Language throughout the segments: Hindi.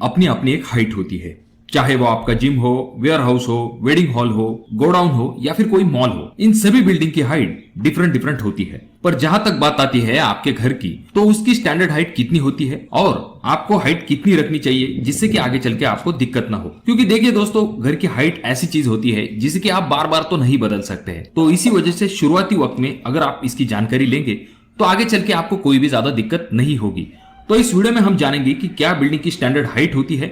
अपनी अपनी एक हाइट होती है, चाहे वो आपका जिम हो, वेयर हाउस हो, वेडिंग हॉल हो, गोडाउन हो या फिर कोई मॉल हो। इन सभी बिल्डिंग की हाइट डिफरेंट डिफरेंट होती है। पर जहां तक बात आती है आपके घर की, तो उसकी स्टैंडर्ड हाइट कितनी होती है और आपको हाइट कितनी रखनी चाहिए जिससे कि आगे चल के आपको दिक्कत ना हो। क्योंकि देखिए दोस्तों, घर की हाइट ऐसी चीज होती है जिसे कि आप बार बार तो नहीं बदल सकते हैं। तो इसी वजह से शुरुआती वक्त में अगर आप इसकी जानकारी लेंगे तो आगे चल के आपको कोई भी ज्यादा दिक्कत नहीं होगी। तो इस वीडियो में हम जानेंगे कि क्या बिल्डिंग की स्टैंडर्ड हाइट होती है,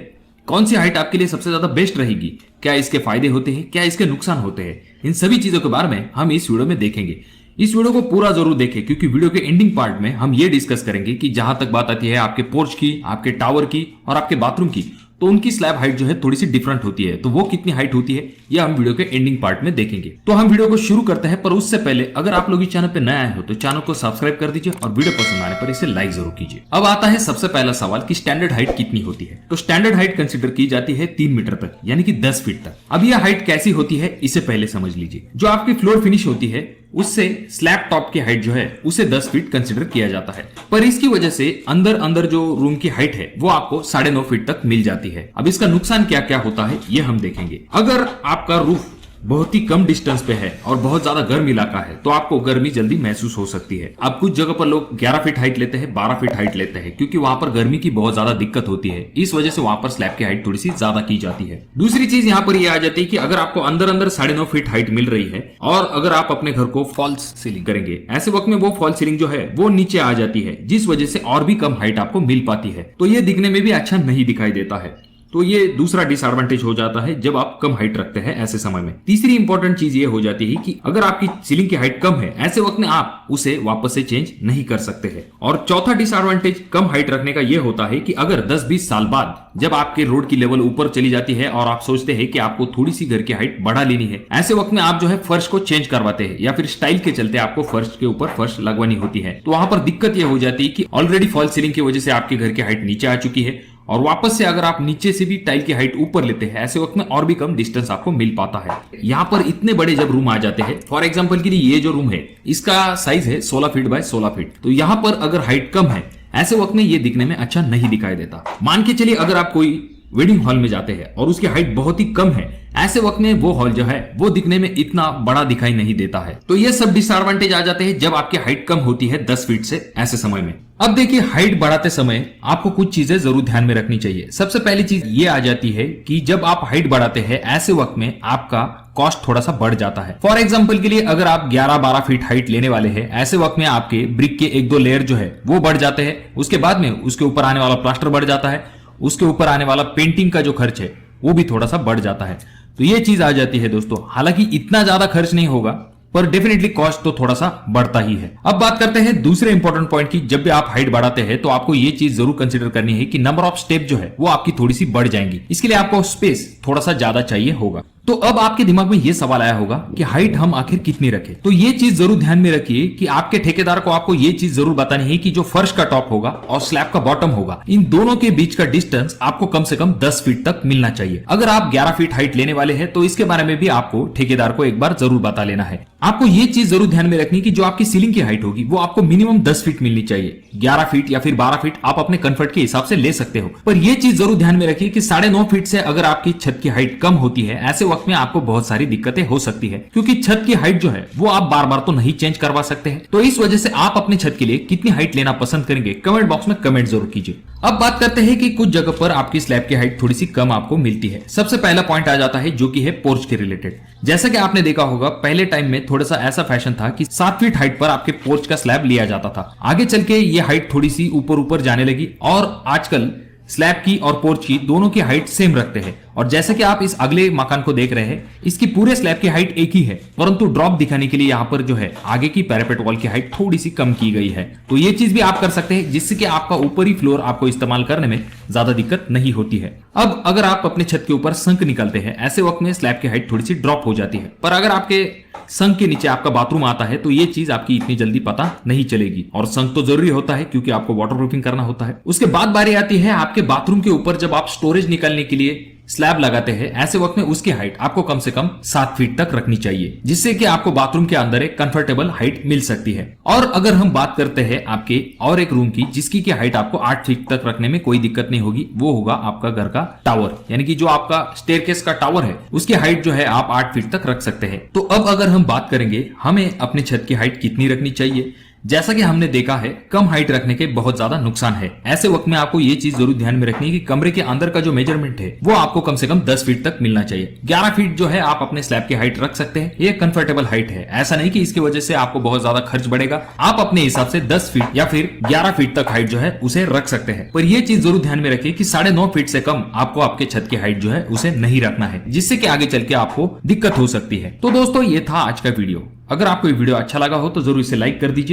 कौन सी हाइट आपके लिए सबसे ज्यादा बेस्ट रहेगी, क्या इसके फायदे होते हैं, क्या इसके नुकसान होते हैं। इन सभी चीजों के बारे में हम इस वीडियो में देखेंगे। इस वीडियो को पूरा जरूर देखें क्योंकि वीडियो के एंडिंग पार्ट में हम ये डिस्कस करेंगे कि जहां तक बात आती है आपके पोर्च की, आपके टावर की और आपके बाथरूम की, तो उनकी स्लैब हाइट जो है थोड़ी सी डिफरेंट होती है। तो वो कितनी हाइट होती है यह हम वीडियो के एंडिंग पार्ट में देखेंगे। तो हम वीडियो को शुरू करते हैं, पर उससे पहले अगर आप लोग इस चैनल पे नए आए हो तो चैनल को सब्सक्राइब कर दीजिए और वीडियो पसंद आने पर इसे लाइक जरूर कीजिए। अब आता है सबसे पहला सवाल कि स्टैंडर्ड हाइट कितनी होती है। तो स्टैंडर्ड हाइट कंसिडर की जाती है 3 मीटर तक, यानी कि 10 फीट तक। अब यह हाइट कैसी होती है इसे पहले समझ लीजिए। जो आपकी फ्लोर फिनिश होती है उससे स्लैब टॉप की हाइट जो है उसे 10 फीट कंसिडर किया जाता है। पर इसकी वजह से अंदर अंदर जो रूम की हाइट है वो आपको 9.5 फीट तक मिल जाती है। अब इसका नुकसान क्या क्या होता है ये हम देखेंगे। अगर आपका रूफ बहुत ही कम डिस्टेंस पे है और बहुत ज्यादा गर्म इलाका है तो आपको गर्मी जल्दी महसूस हो सकती है। अब कुछ जगह पर लोग 11 फीट हाइट लेते हैं, 12 फीट हाइट लेते हैं, क्योंकि वहां पर गर्मी की बहुत ज्यादा दिक्कत होती है। इस वजह से वहां पर स्लैब की हाइट थोड़ी सी ज्यादा की जाती है। दूसरी चीज यहाँ पर यह आ जाती है कि अगर आपको अंदर अंदर 9.5 फीट हाइट मिल रही है और अगर आप अपने घर को फॉल्स सीलिंग करेंगे, ऐसे वक्त में वो फॉल्स सीलिंग जो है वो नीचे आ जाती है, जिस वजह से और भी कम हाइट आपको मिल पाती है। तो ये दिखने में भी अच्छा नहीं दिखाई देता है। तो ये दूसरा डिसएडवांटेज हो जाता है जब आप कम हाइट रखते हैं ऐसे समय में। तीसरी इंपॉर्टेंट चीज ये हो जाती है कि अगर आपकी सीलिंग की हाइट कम है, ऐसे वक्त में आप उसे वापस से चेंज नहीं कर सकते हैं। और चौथा डिसएडवांटेज कम हाइट रखने का ये होता है कि अगर 10-20 साल बाद जब आपके रोड की लेवल ऊपर चली जाती है और आप सोचते हैं कि आपको थोड़ी सी घर की हाइट बढ़ा लेनी है, ऐसे वक्त में आप जो है फर्श को चेंज करवाते हैं या फिर स्टाइल के चलते आपको फर्श के ऊपर फर्श लगवानी होती है। तो वहां पर दिक्कत यह हो जाती है कि ऑलरेडी फॉल्स सीलिंग की वजह से आपके घर की हाइट नीचे आ चुकी है और वापस से अगर आप नीचे से भी टाइल की हाइट ऊपर लेते हैं, ऐसे वक्त में और भी कम डिस्टेंस आपको मिल पाता है। यहाँ पर इतने बड़े जब रूम आ जाते हैं, फॉर एग्जांपल के लिए ये जो रूम है इसका साइज है 16 फीट बाय 16 फीट। तो यहाँ पर अगर हाइट कम है, ऐसे वक्त में ये दिखने में अच्छा नहीं दिखाई देता। मान के चलिए अगर आप कोई वेडिंग हॉल में जाते हैं और उसकी हाइट बहुत ही कम है, ऐसे वक्त में वो हॉल जो है वो दिखने में इतना बड़ा दिखाई नहीं देता है। तो ये सब डिसएडवांटेज आ जाते हैं जब आपकी हाइट कम होती है 10 फीट से ऐसे समय में। अब देखिए, हाइट बढ़ाते समय आपको कुछ चीजें जरूर ध्यान में रखनी चाहिए। सबसे पहली चीज ये आ जाती है कि जब आप हाइट बढ़ाते हैं ऐसे वक्त में आपका कॉस्ट थोड़ा सा बढ़ जाता है। फॉर एग्जांपल के लिए अगर आप 11-12 फीट हाइट लेने वाले हैं, ऐसे वक्त में आपके ब्रिक के 1-2 लेयर जो है वो बढ़ जाते हैं। उसके बाद में उसके ऊपर आने वाला प्लास्टर बढ़ जाता है, उसके ऊपर आने वाला पेंटिंग का जो खर्च है वो भी थोड़ा सा बढ़ जाता है। तो ये चीज आ जाती है दोस्तों। हालांकि इतना ज्यादा खर्च नहीं होगा पर डेफिनेटली कॉस्ट तो थोड़ा सा बढ़ता ही है। अब बात करते हैं दूसरे इंपॉर्टेंट पॉइंट की। जब भी आप हाइट बढ़ाते हैं तो आपको ये चीज जरूर कंसीडर करनी है कि नंबर ऑफ स्टेप जो है वो आपकी थोड़ी सी बढ़ जाएंगी। इसके लिए आपको स्पेस थोड़ा सा ज्यादा चाहिए होगा। तो अब आपके दिमाग में ये सवाल आया होगा कि हाइट हम आखिर कितनी रखें। तो ये चीज जरूर ध्यान में रखिए कि आपके ठेकेदार को आपको ये चीज जरूर बतानी है कि जो फर्श का टॉप होगा और स्लैब का बॉटम होगा, इन दोनों के बीच का डिस्टेंस आपको कम से कम 10 फीट तक मिलना चाहिए। अगर आप 11 फीट हाइट लेने वाले हैं तो इसके बारे में भी आपको ठेकेदार को एक बार जरूर बता लेना है। आपको ये चीज जरूर ध्यान में रखनी कि जो आपकी सीलिंग की हाइट होगी वो आपको मिनिमम 10 फीट मिलनी चाहिए। 11 फीट या फिर 12 फीट आप अपने कंफर्ट के हिसाब से ले सकते हो, पर यह चीज जरूर ध्यान में रखिए कि 9.5 फीट से अगर आपकी छत की हाइट कम होती है, ऐसे वक्त में आपको बहुत सारी दिक्कतें हो सकती है, क्योंकि छत की हाइट जो है वो आप बार बार तो नहीं चेंज करवा सकते हैं। तो इस वजह से आप अपने छत के लिए कितनी हाइट लेना पसंद करेंगे, कमेंट बॉक्स में कमेंट जरूर कीजिए। अब बात करते हैं कि कुछ जगह पर आपकी स्लैब की हाइट थोड़ी सी कम आपको मिलती है। सबसे पहला पॉइंट आ जाता है जो कि है पोर्च के रिलेटेड। जैसा कि आपने देखा होगा पहले टाइम में थोड़ा सा ऐसा फैशन था कि 7 फीट हाइट पर आपके पोर्च का स्लैब लिया जाता था। आगे चल के ये हाइट थोड़ी सी ऊपर ऊपर जाने लगी और आजकल स्लैब की और पोर्च की दोनों की हाइट सेम रखते हैं। और जैसे कि आप इस अगले मकान को देख रहे हैं, इसकी पूरे स्लैब की हाइट एक ही है, परंतु ड्रॉप दिखाने के लिए यहाँ पर जो है आगे की पैरापेट वॉल की हाइट थोड़ी सी कम की गई है। तो ये चीज भी आप कर सकते हैं जिससे कि आपका ऊपरी फ्लोर आपको इस्तेमाल करने में ज्यादा दिक्कत नहीं होती है। अब अगर आप अपने छत के ऊपर संक निकलते हैं, ऐसे वक्त में स्लैब की हाइट थोड़ी सी ड्रॉप हो जाती है। पर अगर आपके संक के नीचे आपका बाथरूम आता है तो ये चीज आपकी इतनी जल्दी पता नहीं चलेगी। और संक तो जरूरी होता है क्योंकि आपको वाटर प्रूफिंग करना होता है। उसके बाद बारी आती है आपके बाथरूम के ऊपर जब आप स्टोरेज निकालने के लिए स्लैब लगाते हैं, ऐसे वक्त में उसकी हाइट आपको कम से कम 7 फीट तक रखनी चाहिए, जिससे कि आपको बाथरूम के अंदर एक कंफर्टेबल हाइट मिल सकती है। और अगर हम बात करते हैं आपके और एक रूम की जिसकी की हाइट आपको 8 फीट तक रखने में कोई दिक्कत नहीं होगी, वो होगा आपका घर का टावर, यानी कि जो आपका स्टेयरकेस का टावर है उसकी हाइट जो है आप 8 फीट तक रख सकते हैं। तो अब अगर हम बात करेंगे हमें अपने छत की हाइट कितनी रखनी चाहिए, जैसा कि हमने देखा है कम हाइट रखने के बहुत ज्यादा नुकसान है। ऐसे वक्त में आपको ये चीज जरूर ध्यान में रखनी है कि कमरे के अंदर का जो मेजरमेंट है वो आपको कम से कम 10 फीट तक मिलना चाहिए। 11 फीट जो है आप अपने स्लैब की हाइट रख सकते हैं, ये कंफर्टेबल हाइट है। ऐसा नहीं कि इसकी वजह से आपको बहुत ज्यादा खर्च बढ़ेगा, आप अपने हिसाब से 10 फीट या फिर 11 फीट तक हाइट जो है उसे रख सकते हैं। पर ये चीज जरूर ध्यान में रखिए कि 9.5 फीट से कम आपको आपके छत की हाइट जो है उसे नहीं रखना है, जिससे कि आगे चल के आपको दिक्कत हो सकती है। तो दोस्तों ये था आज का वीडियो। अगर आपको ये वीडियो अच्छा लगा हो तो जरूर इसे लाइक कर दीजिए।